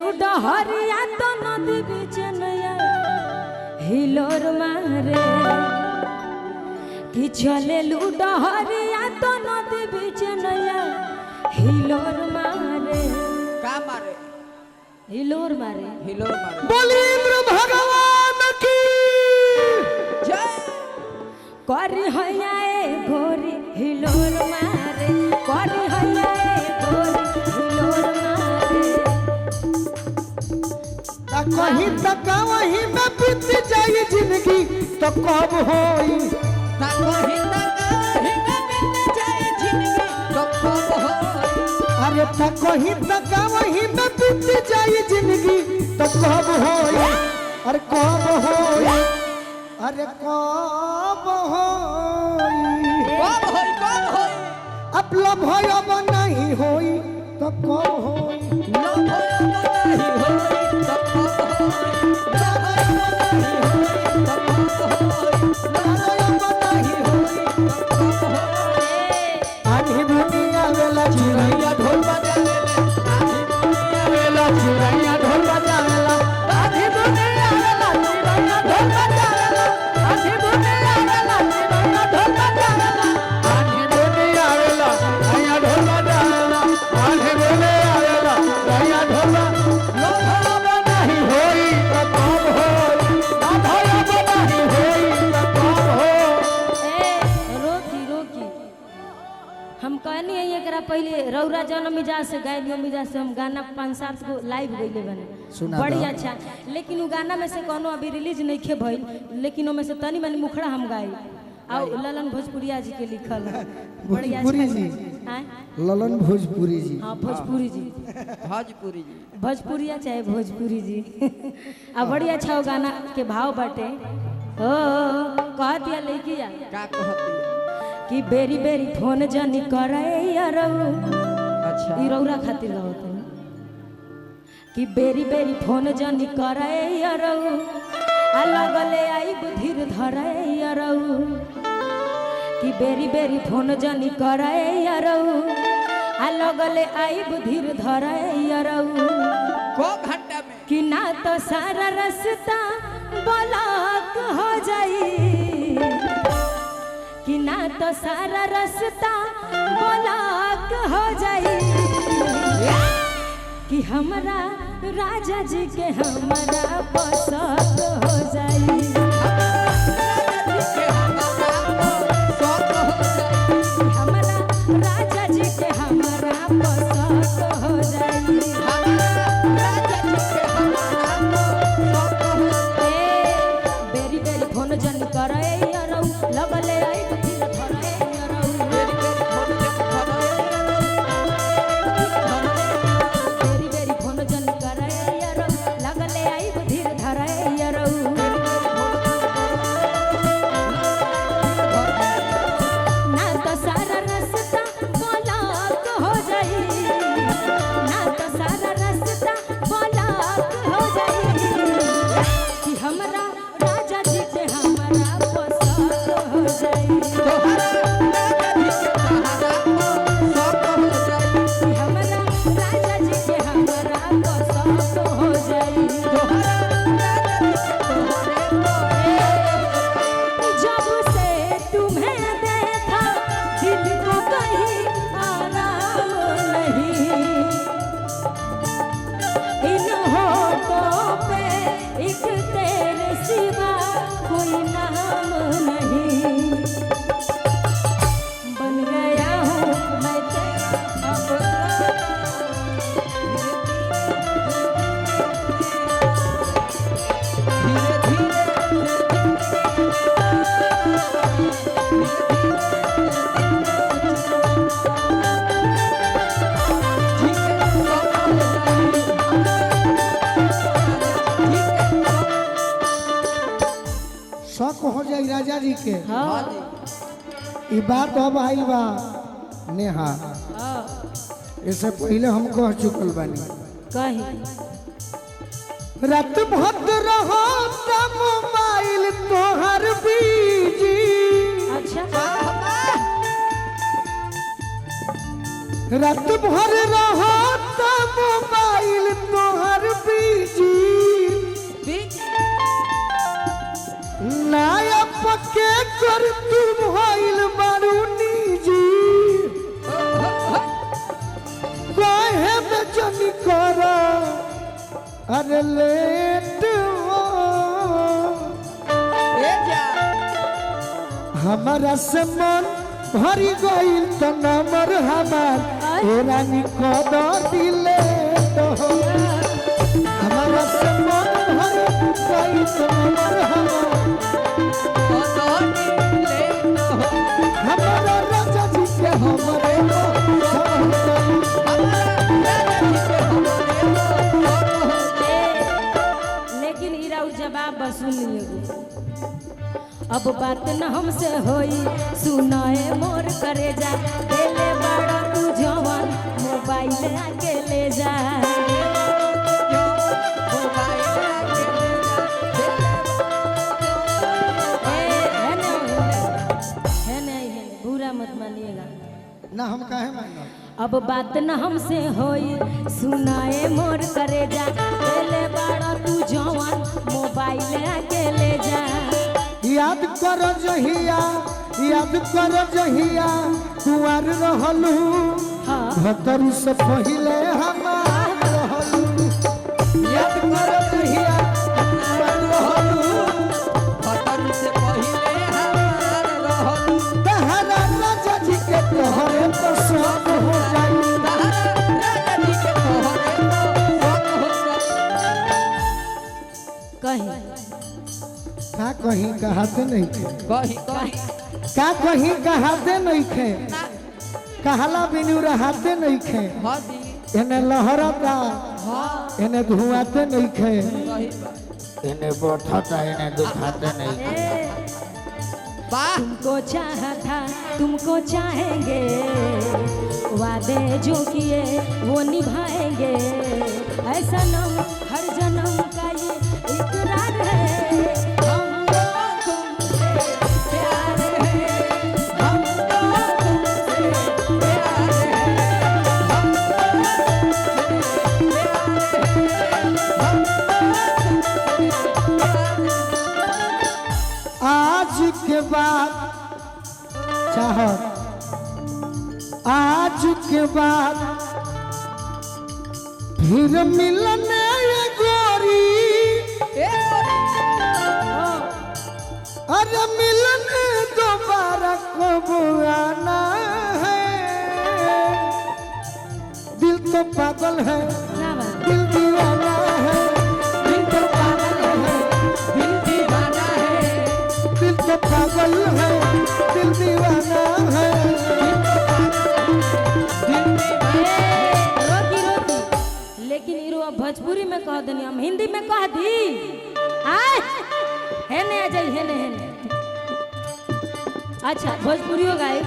लूडा हरिया तो नदी बीच नया हिलोर मारे कि चले लूडा हरिया तो नदी बीच नया हिलोर मारे का मारे हिलोर मारे हिलोर मारे बोली इंद्र भगवान की जय करी हैया घोरी हिलोर मारे करी हैया घोरी हिलोर मारे कहीं तक वहीं में बीत जाई जिंदगी तो कब होई ता कहीं बीत जाए जिंदगी तो कब होई अरे तक कहीं तक वहीं में बीत जाई जिंदगी तो कब होई अरे कब होई अरे कब होई अब लब होई अब नहीं होई तो कब होई लव नहीं होई तो कब होई आधी दुनिया वेला चिड़ैया ढोल बजावेला आधी दुनिया वेला चिड़ैया ढोल बजावेला आधी दुनिया वेला चिड़ैया ढोल बजावेला आधी दुनिया वेला चिड़ैया ढोल बजावेला आधी दुनिया वेला चिड़ैया ढोल बजावेला आधी दुनिया वेला चिड़ैया ढोल लोभ नहीं होई तो कब होई बाधा नहीं होई तो कब होई रोकी रोकी हम कहनी है एकरा पहले रौरा जन्म मिजाज से गायलियो मिजाज से हम गाना 5-7 को लाइव गईले बने बड़ी अच्छा लेकिन वो गाना में से कोनो अभी रिलीज नहीं खे भइल लेकिन ओमे से तनी मनी मुखड़ा हम गाई आ ललन भोजपुरिया जी के लिखल है बड़ी भोजपुरी अच्छा जी हां ललन भोजपुरी जी हां भोजपुरी जी भोजपुरी जी भोजपुरिया चाहे भोजपुरी जी आ बड़ी अच्छा वो गाना के भाव बाटे ओ कह दिया लइकिया का कहती कि बेरी बेरी फोन जनी करे यारऊ अच्छा ई रौरा खातिर गावत है कि बेरी बेरी फोन जनी करे यारऊ आ लगले आई बुधिर धरे यारऊ कि बेरी बेरी फोन जनी करे यारऊ आ लगले आई बुधिर धरे यारऊ को घंटा में कि ना तो सारा रास्ता ब्लॉक हो जाई कि ना तो सारा रास्ता ब्लॉक हो जाई कि हमरा राजा जी के हमरा पसंद हो जाई हमरा राजा जी के हमरा पसंद हो जाई बेरी बेरी फोन जन करे यारौ लगले आई दिल धरे यारौ बेरी बेरी फोन जन करे यारौ लगले आई दिल धरे यारौ ना तो सारा रास्ता ब्लॉक हो जाई ना तो सारा रास्ता ब्लॉक हो जाई कि हमरा राजा जी के हमरा पसंद हो जाई कि हमरा राजा जी के हमरा पसंद हो जाई जब से तुम्हें देखा दिल को कहीं आराम नहीं इन होठों पे एक तेरे सिवा कोई नाम नहीं बन गया हूँ मैं तेरा अब शौक हो जाए राजा जी के हाँ ये बात अब आई बा नेहा हाँ इससे पहले हम कह चुकल बानी कहीं रात भर रहो मोबाइल तोहर बीजी अच्छा रात भर रहो मोबाइल तोहर यार तू भइल बारू निजी काहे बेचैनी करा अरे लेट ए जा हमारा से मन भरी गईल त नंबर हमार ए रानी कद दिले तो हमारा से मन भरी गईल त नंबर हमार हमारा राजा जी के हमारे लेकिन इरा उ जवाब सुन लियो अब बात न हमसे होई सुनाए मोर करे जा देले बड़ा तू जवान मोबाइल आके ले जा बुरा मत मानिएगा ना हम काहे मांगो अब बात न हमसे होई सुनाए मोर करे जा देले बड़ा तू जवान मोबाइल आके ले जा याद कर जहिया कुंवर रहलू हाँ भतरू से पहिले हमार रहलू याद कर जहिया कुंवर रहलू तहरा राजा जी के तोहरे तो सब हो जाई कहीं का कहीं कहाते नहीं थे का कहीं कहाते नहीं थे कहला बिनु रहते नहीं थे एने लहरता एने धुआते नहीं थे एने बैठता एने दुखाते नहीं थे तुमको चाहा था तुमको चाहेंगे वादे जो किए वो निभाएंगे ऐसा नाम हर जन्म का ये इकरार है हमको तुमसे प्यार है हमको तुमसे प्यार है आज के बाद चाहत आज के बाद फिर मिलने गोरी अरे मिलने दोबारा कब आना है दिल तो पागल है ना बात दिल दीवाना है दिल तो पागल है दिल दीवाना है दिल तो पागल है दिल दीवाना है रोकी रोकी लेकिन इरो अब भोजपुरी में कह देनी हम हिंदी में कह दी आय हेने आ जाई हेने हेने अच्छा भोजपुरियो गाए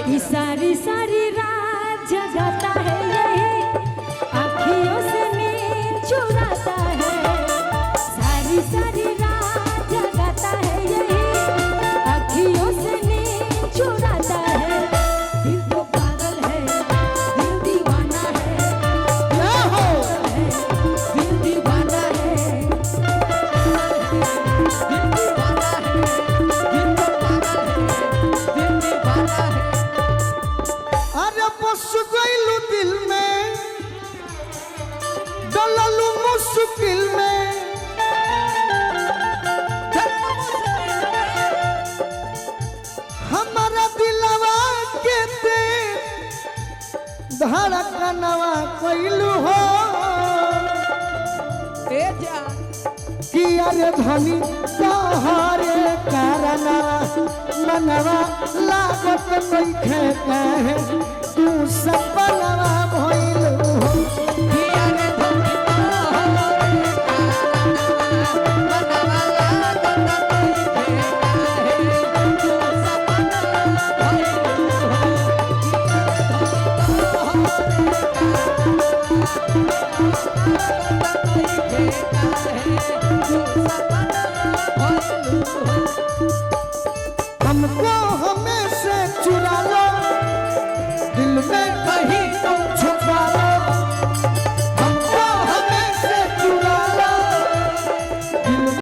कि सारी सारी रात जगाता है यही आँखियों से नींद चुराता है सारी सारी रात जगाता है यही आँखियों से नींद चुराता है दिल तो पागल है दिल दीवाना है क्या हो दिल दीवाना है दिल दीवाना है दिल तो पागल है दिल दीवाना है अरे बस गईलू दिल में डललू मुश्किल में हमारा दिलवा के ते धड़कनवा कइलू हो कि अरे धनी तोहरे कारणवा मनवा लागत नइखे कहे तू सपनवा भइलू हो है